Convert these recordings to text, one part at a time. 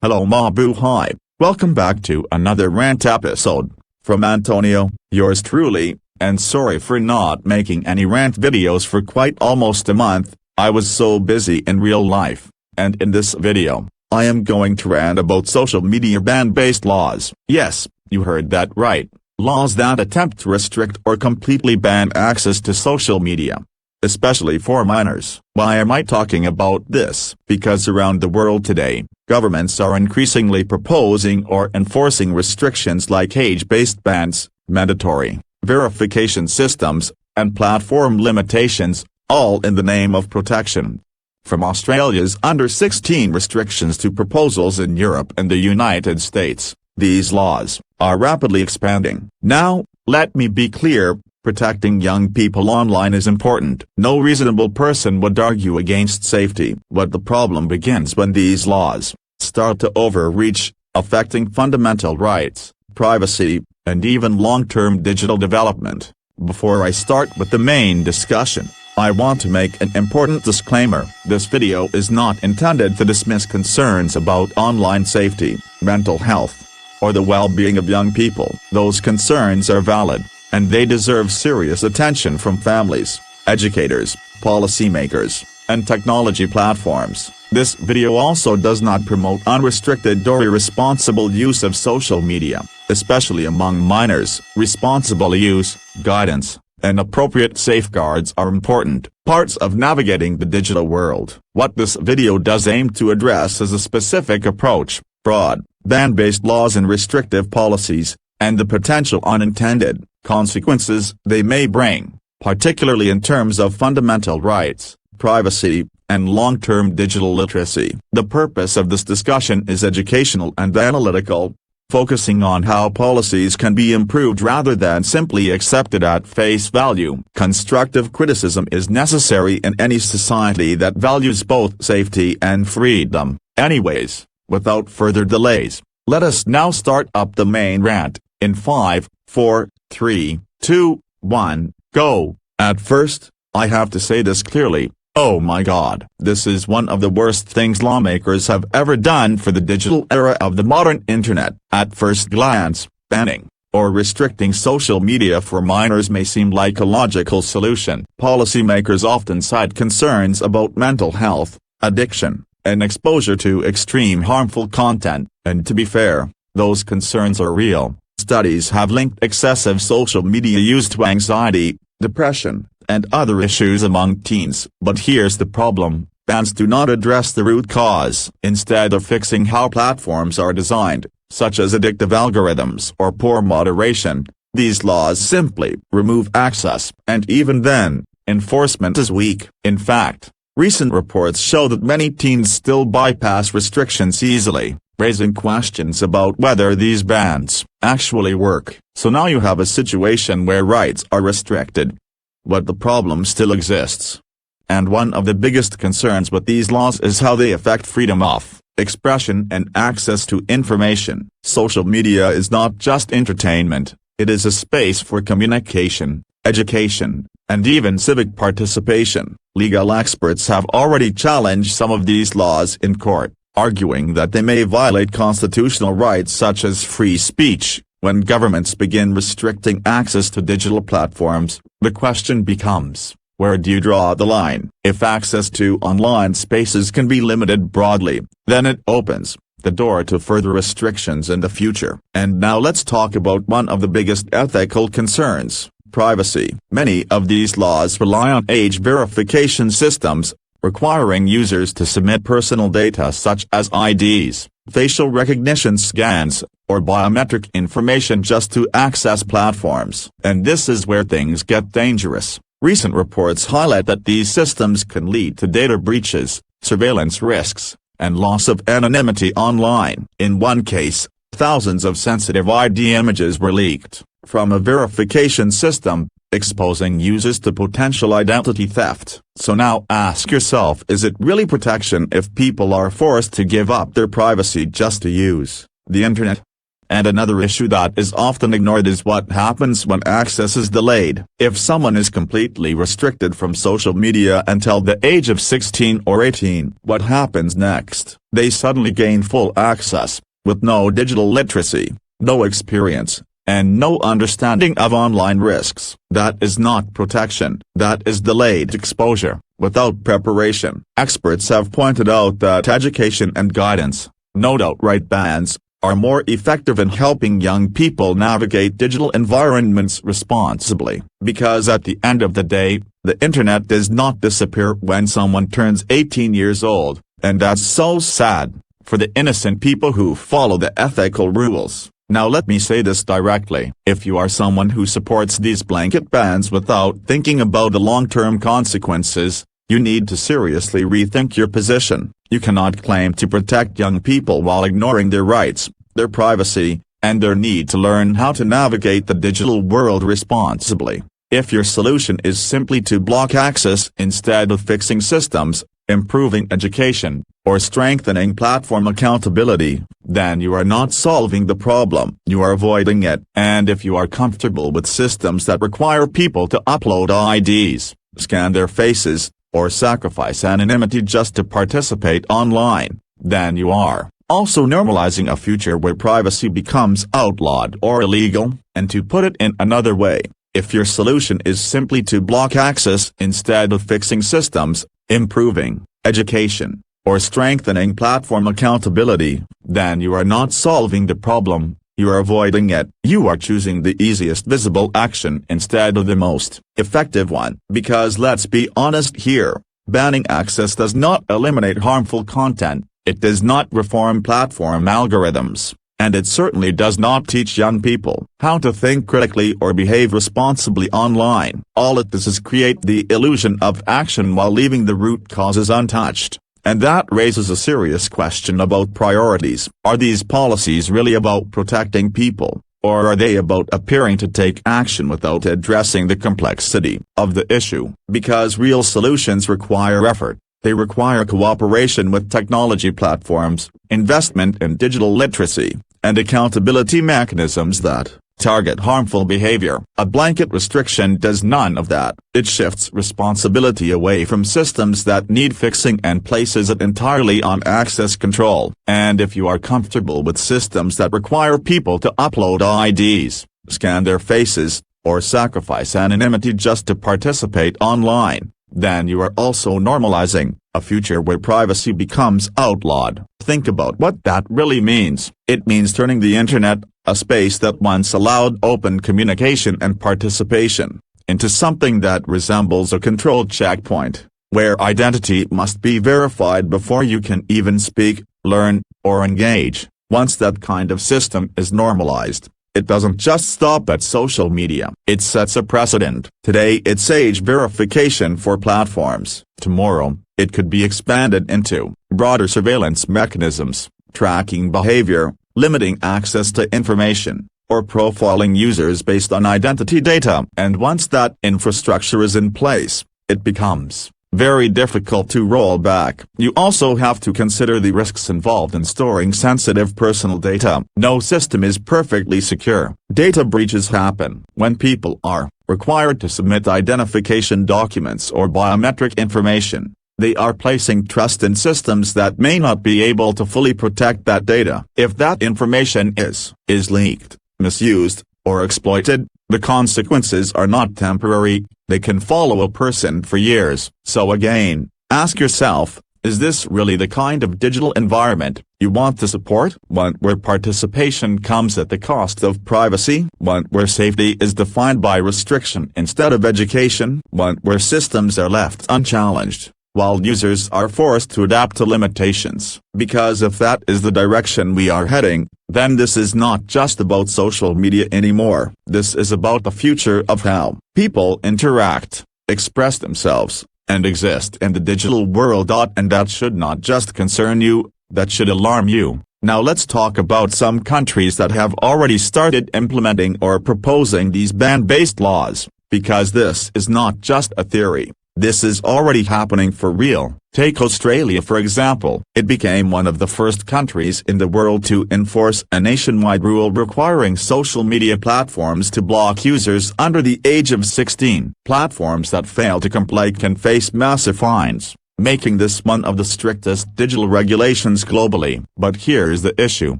Hello Mabuhay, welcome back to another rant episode. From Antonio, yours truly, and sorry for not making any rant videos for quite almost a month. I was so busy in real life, and in this video, I am going to rant about social media ban-based laws. Yes, you heard that right, laws that attempt to restrict or completely ban access to social media, especially for minors. Why am I talking about this? Because around the world today, governments are increasingly proposing or enforcing restrictions like age-based bans, mandatory verification systems, and platform limitations, all in the name of protection. From Australia's under-16 restrictions to proposals in Europe and the United States, these laws are rapidly expanding. Now, let me be clear, protecting young people online is important. No reasonable person would argue against safety. But the problem begins when these laws start to overreach, affecting fundamental rights, privacy, and even long-term digital development. Before I start with the main discussion, I want to make an important disclaimer. This video is not intended to dismiss concerns about online safety, mental health, or the well-being of young people. Those concerns are valid, and they deserve serious attention from families, educators, policymakers, and technology platforms. This video also does not promote unrestricted or irresponsible use of social media, especially among minors. Responsible use, guidance, and appropriate safeguards are important parts of navigating the digital world. What this video does aim to address is a specific approach, broad, ban-based laws and restrictive policies, and the potential unintended consequences they may bring, particularly in terms of fundamental rights, privacy, and long-term digital literacy. The purpose of this discussion is educational and analytical, focusing on how policies can be improved rather than simply accepted at face value. Constructive criticism is necessary in any society that values both safety and freedom. Anyways, without further delays, let us now start up the main rant, in 5, 4, 3, 2, 1, go. At first, I have to say this clearly. Oh my God, this is one of the worst things lawmakers have ever done for the digital era of the modern internet. At first glance, banning or restricting social media for minors may seem like a logical solution. Policymakers often cite concerns about mental health, addiction, and exposure to extreme harmful content, and to be fair, those concerns are real. Studies have linked excessive social media use to anxiety, depression, and other issues among teens. But here's the problem, bans do not address the root cause. Instead of fixing how platforms are designed, such as addictive algorithms or poor moderation, these laws simply remove access. And even then, enforcement is weak. In fact, recent reports show that many teens still bypass restrictions easily, raising questions about whether these bans actually work. So now you have a situation where rights are restricted, but the problem still exists. And one of the biggest concerns with these laws is how they affect freedom of expression and access to information. Social media is not just entertainment, it is a space for communication, education, and even civic participation. Legal experts have already challenged some of these laws in court, arguing that they may violate constitutional rights such as free speech. When governments begin restricting access to digital platforms, the question becomes, where do you draw the line? If access to online spaces can be limited broadly, then it opens the door to further restrictions in the future. And now let's talk about one of the biggest ethical concerns, privacy. Many of these laws rely on age verification systems, requiring users to submit personal data such as IDs, facial recognition scans, or biometric information just to access platforms. And this is where things get dangerous. Recent reports highlight that these systems can lead to data breaches, surveillance risks, and loss of anonymity online. In one case, thousands of sensitive ID images were leaked from a verification system, exposing users to potential identity theft. So now ask yourself, is it really protection if people are forced to give up their privacy just to use the internet? And another issue that is often ignored is what happens when access is delayed. If someone is completely restricted from social media until the age of 16 or 18, what happens next? They suddenly gain full access, with no digital literacy, no experience, and no understanding of online risks. That is not protection, that is delayed exposure, without preparation. Experts have pointed out that education and guidance, not outright bans, are more effective in helping young people navigate digital environments responsibly. Because at the end of the day, the internet does not disappear when someone turns 18 years old, and that's so sad, for the innocent people who follow the ethical rules. Now let me say this directly. If you are someone who supports these blanket bans without thinking about the long-term consequences, you need to seriously rethink your position. You cannot claim to protect young people while ignoring their rights, their privacy, and their need to learn how to navigate the digital world responsibly. If your solution is simply to block access instead of fixing systems, improving education, or strengthening platform accountability, then you are not solving the problem, you are avoiding it. And if you are comfortable with systems that require people to upload IDs, scan their faces, or sacrifice anonymity just to participate online, then you are also normalizing a future where privacy becomes outlawed or illegal. And to put it in another way, if your solution is simply to block access instead of fixing systems, improving education, or strengthening platform accountability, then you are not solving the problem, you are avoiding it. You are choosing the easiest visible action instead of the most effective one. Because let's be honest here, banning access does not eliminate harmful content, it does not reform platform algorithms, and it certainly does not teach young people how to think critically or behave responsibly online. All it does is create the illusion of action while leaving the root causes untouched. And that raises a serious question about priorities. Are these policies really about protecting people, or are they about appearing to take action without addressing the complexity of the issue? Because real solutions require effort. They require cooperation with technology platforms, investment in digital literacy, and accountability mechanisms that target harmful behavior. A blanket restriction does none of that. It shifts responsibility away from systems that need fixing and places it entirely on access control. And if you are comfortable with systems that require people to upload IDs, scan their faces, or sacrifice anonymity just to participate online, then you are also normalizing a future where privacy becomes outlawed. Think about what that really means. It means turning the internet, a space that once allowed open communication and participation, into something that resembles a controlled checkpoint, where identity must be verified before you can even speak, learn, or engage. Once that kind of system is normalized, it doesn't just stop at social media. It sets a precedent. Today it's age verification for platforms. Tomorrow, it could be expanded into broader surveillance mechanisms, tracking behavior, limiting access to information, or profiling users based on identity data. And once that infrastructure is in place, it becomes very difficult to roll back. You also have to consider the risks involved in storing sensitive personal data. No system is perfectly secure. Data breaches happen when people are required to submit identification documents or biometric information. They are placing trust in systems that may not be able to fully protect that data. If that information is leaked, misused, or exploited, the consequences are not temporary, they can follow a person for years. So again, ask yourself, is this really the kind of digital environment you want to support? One where participation comes at the cost of privacy? One where safety is defined by restriction instead of education? One where systems are left unchallenged, while users are forced to adapt to limitations? Because if that is the direction we are heading, then this is not just about social media anymore. This is about the future of how people interact, express themselves, and exist in the digital world. And that should not just concern you, that should alarm you. Now let's talk about some countries that have already started implementing or proposing these ban-based laws, because this is not just a theory. This is already happening for real. Take Australia for example. It became one of the first countries in the world to enforce a nationwide rule requiring social media platforms to block users under the age of 16. Platforms that fail to comply can face massive fines, making this one of the strictest digital regulations globally. But here's the issue.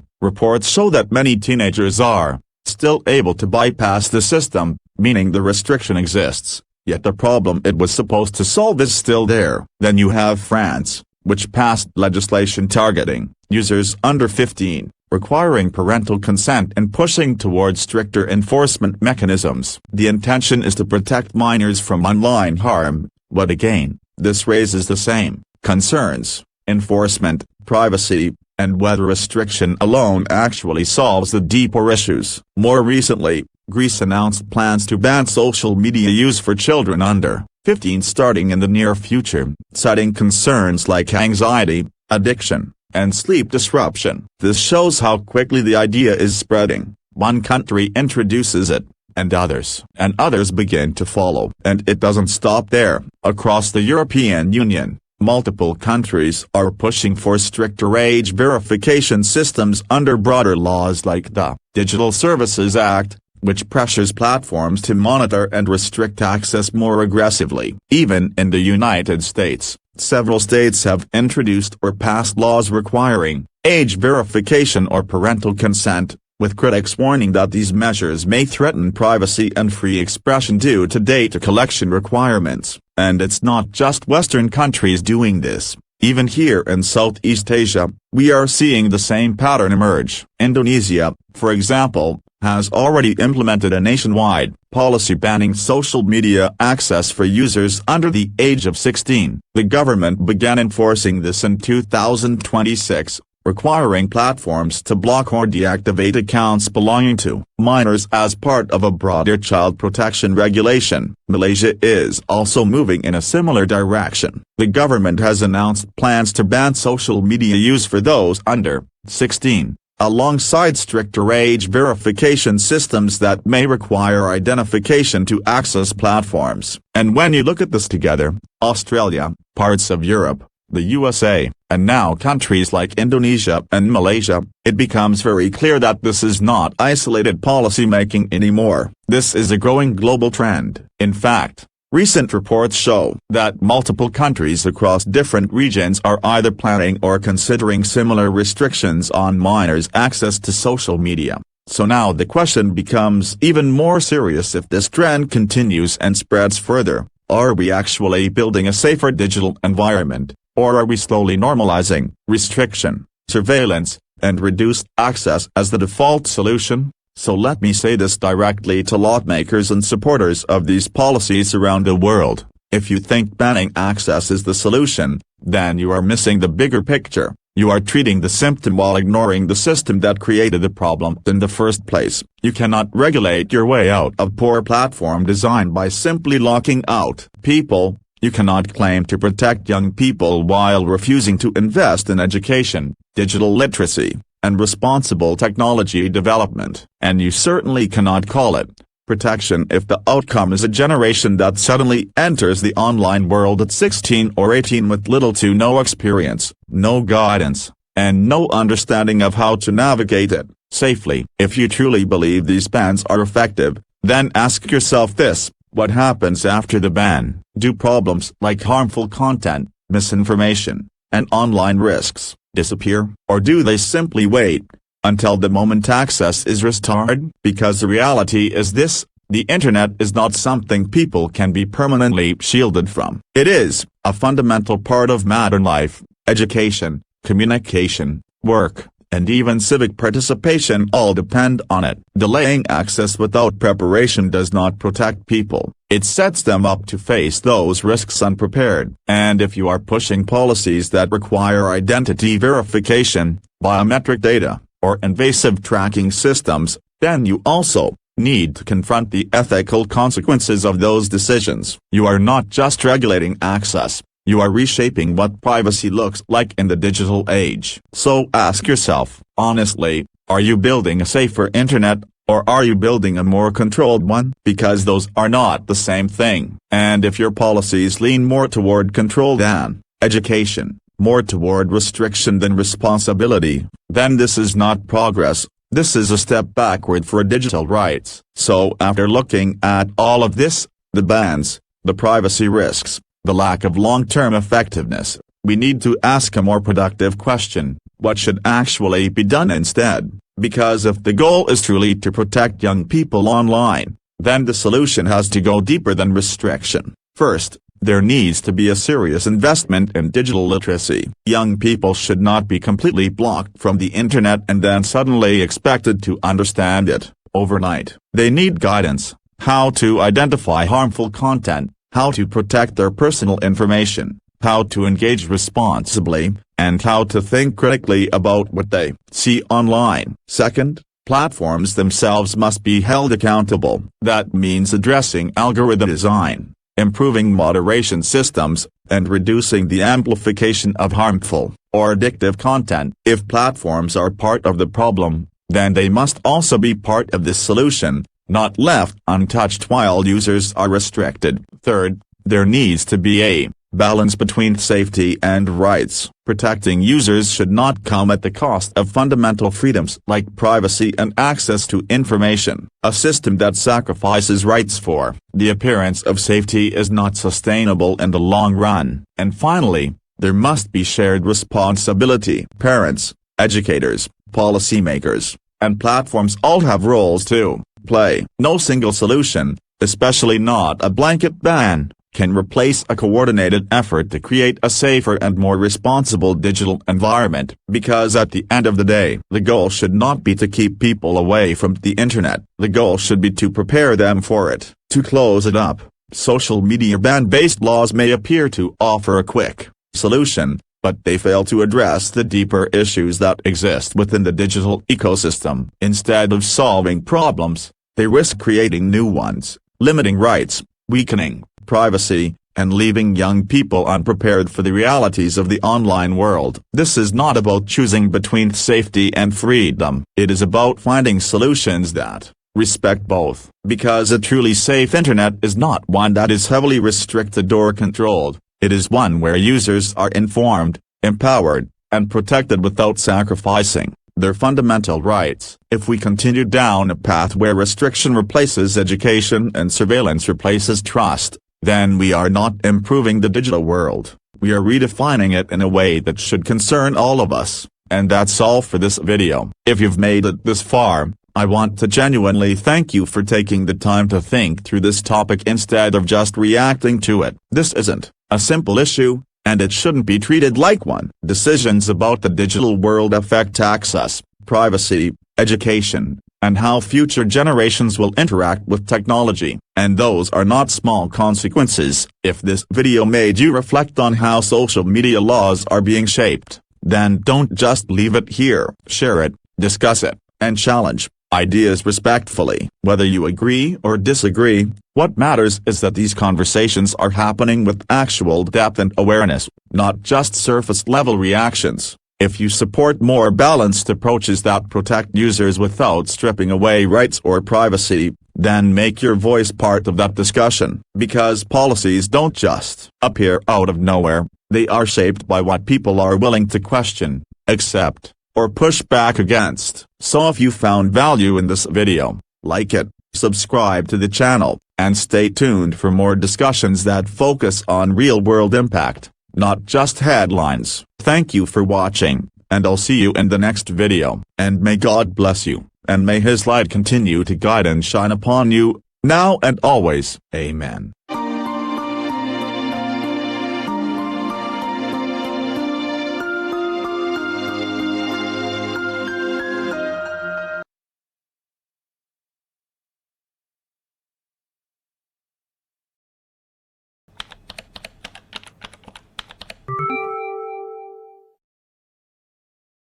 Reports show that many teenagers are still able to bypass the system, meaning the restriction exists, yet the problem it was supposed to solve is still there. Then you have France, which passed legislation targeting users under 15, requiring parental consent and pushing towards stricter enforcement mechanisms. The intention is to protect minors from online harm, but again, this raises the same concerns: enforcement, privacy, and whether restriction alone actually solves the deeper issues. More recently, Greece announced plans to ban social media use for children under 15 starting in the near future, citing concerns like anxiety, addiction, and sleep disruption. This shows how quickly the idea is spreading. One country introduces it, and others begin to follow. And it doesn't stop there. Across the European Union, multiple countries are pushing for stricter age verification systems under broader laws like the Digital Services Act, which pressures platforms to monitor and restrict access more aggressively. Even in the United States, several states have introduced or passed laws requiring age verification or parental consent, with critics warning that these measures may threaten privacy and free expression due to data collection requirements. And it's not just Western countries doing this. Even here in Southeast Asia, we are seeing the same pattern emerge. Indonesia, for example, has already implemented a nationwide policy banning social media access for users under the age of 16. The government began enforcing this in 2026, requiring platforms to block or deactivate accounts belonging to minors as part of a broader child protection regulation. Malaysia is also moving in a similar direction. The government has announced plans to ban social media use for those under 16, alongside stricter age verification systems that may require identification to access platforms. And when you look at this together, Australia, parts of Europe, the USA, and now countries like Indonesia and Malaysia, it becomes very clear that this is not isolated policy making anymore. This is a growing global trend. In fact, recent reports show that multiple countries across different regions are either planning or considering similar restrictions on minors' access to social media. So now the question becomes even more serious if this trend continues and spreads further. Are we actually building a safer digital environment? Or are we slowly normalizing restriction, surveillance, and reduced access as the default solution? So let me say this directly to lawmakers and supporters of these policies around the world. If you think banning access is the solution, then you are missing the bigger picture. You are treating the symptom while ignoring the system that created the problem in the first place. You cannot regulate your way out of poor platform design by simply locking out people. You cannot claim to protect young people while refusing to invest in education, digital literacy, and responsible technology development. And you certainly cannot call it protection if the outcome is a generation that suddenly enters the online world at 16 or 18 with little to no experience, no guidance, and no understanding of how to navigate it safely. If you truly believe these bans are effective, then ask yourself this: what happens after the ban? Do problems like harmful content, misinformation, and online risks disappear? Or do they simply wait until the moment access is restored? Because the reality is this: the internet is not something people can be permanently shielded from. It is a fundamental part of modern life. Education, communication, work, and even civic participation all depend on it. Delaying access without preparation does not protect people. It sets them up to face those risks unprepared. And if you are pushing policies that require identity verification, biometric data, or invasive tracking systems, then you also need to confront the ethical consequences of those decisions. You are not just regulating access. You are reshaping what privacy looks like in the digital age. So ask yourself, honestly, are you building a safer internet, Or are you building a more controlled one? Because those are not the same thing. And if your policies lean more toward control than education, more toward restriction than responsibility, then this is not progress, this is a step backward for digital rights. So after looking at all of this, the bans, the privacy risks, the lack of long-term effectiveness, we need to ask a more productive question: what should actually be done instead? Because if the goal is truly to protect young people online, then the solution has to go deeper than restriction. First, there needs to be a serious investment in digital literacy. Young people should not be completely blocked from the internet and then suddenly expected to understand it overnight. They need guidance: how to identify harmful content, how to protect their personal information, how to engage responsibly, and how to think critically about what they see online. Second, platforms themselves must be held accountable. That means addressing algorithm design, improving moderation systems, and reducing the amplification of harmful or addictive content. If platforms are part of the problem, then they must also be part of the solution, not left untouched while users are restricted. Third, there needs to be a balance between safety and rights. Protecting users should not come at the cost of fundamental freedoms like privacy and access to information. A system that sacrifices rights for the appearance of safety is not sustainable in the long run. And finally, there must be shared responsibility. Parents, educators, policymakers, and platforms all have roles to play. No single solution, especially not a blanket ban, can replace a coordinated effort to create a safer and more responsible digital environment. Because at the end of the day, the goal should not be to keep people away from the internet. The goal should be to prepare them for it. To close it up, social media ban-based laws may appear to offer a quick solution, but they fail to address the deeper issues that exist within the digital ecosystem. Instead of solving problems, they risk creating new ones, limiting rights, weakening privacy, and leaving young people unprepared for the realities of the online world. This is not about choosing between safety and freedom. It is about finding solutions that respect both. Because a truly safe internet is not one that is heavily restricted or controlled. It is one where users are informed, empowered, and protected without sacrificing their fundamental rights. If we continue down a path where restriction replaces education and surveillance replaces trust, then we are not improving the digital world. We are redefining it in a way that should concern all of us. And that's all for this video. If you've made it this far, I want to genuinely thank you for taking the time to think through this topic instead of just reacting to it. This isn't a simple issue, and it shouldn't be treated like one. Decisions about the digital world affect access, privacy, education, and how future generations will interact with technology. And those are not small consequences. If this video made you reflect on how social media laws are being shaped, then don't just leave it here. Share it, discuss it, and challenge ideas respectfully. Whether you agree or disagree, what matters is that these conversations are happening with actual depth and awareness, not just surface-level reactions. If you support more balanced approaches that protect users without stripping away rights or privacy, then make your voice part of that discussion. Because policies don't just appear out of nowhere, they are shaped by what people are willing to question, accept, or push back against. So if you found value in this video, like it, subscribe to the channel, and stay tuned for more discussions that focus on real-world impact, not just headlines. Thank you for watching, and I'll see you in the next video. And may God bless you, and may His light continue to guide and shine upon you, now and always. Amen.